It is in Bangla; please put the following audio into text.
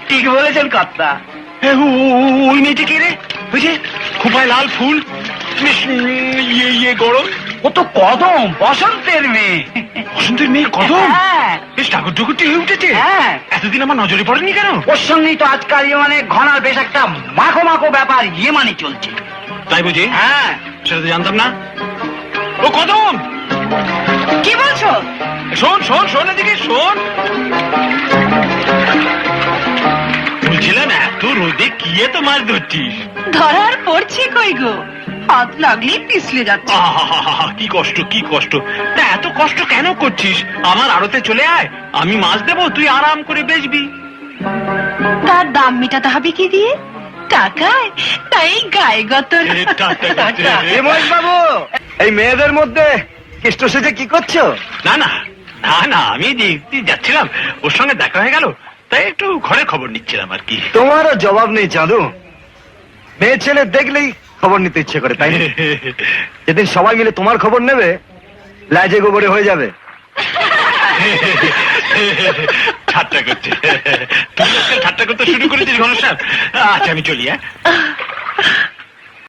ঠিক বলেছেন কর্তা। ওই মেয়েটি কে রে? ওই যে খোপায় লাল ফুল, বেশ ইয়ে গরম। ও তো কদম, বসন্তের মেয়ে। বসন্তের মেয়ে কদম? হ্যাঁ বেশ ঠাকুর ঠুকুরটি হয়ে উঠেছে। হ্যাঁ, এতদিন আমার নজরে পড়েনি কেন? ওর সঙ্গেই তো আজকাল মানে ঘনার বেশ একটা মাখো মাখো ব্যাপার মানে চলছে। তাই বুঝি? হ্যাঁ। সেটা তো জানতাম না। ও কদম, কি বলছো? শোন শোন শোন, এদিকে শোন। বলছিলাম এত রোদে কি এত মাছ ধরছিস? ধরার পড়ছে কই গো, হাত লাগলে পিছলে যাচ্ছে। আহা, কি কষ্ট কি কষ্ট। তা এত কষ্ট কেন করছিস? আমার আড়তে চলে আয়, আমি মাছ দেবো, তুই আরাম করে বেচবি। তার দাম মেটাতে হবে কি দিয়ে? টাকায়? তাই গায়ে গতর। বাবু, এই মেয়েদের মধ্যে কেষ্ট সেজে কি করছো? না না না না, আমি দেখতে যাচ্ছিলাম, ওর সঙ্গে দেখা হয়ে গেল, তাই একটু ঘরে খবর নিচ্ছিলাম আর কি। তোমারও জবাব নেই চাঁদু, মেয়ে ছেলে দেখলেই খবর নিতে ইচ্ছে করে, তাই না? যেদিন সবাই মিলে তোমার খবর নেবে, লাজে গোবরে হয়ে যাবে। ঠাট্টা করছে। তুই আজকাল ঠাট্টা করতে শুরু করেছিস ঘনশ্যাম। আচ্ছা আমি চলি। হ্যাঁ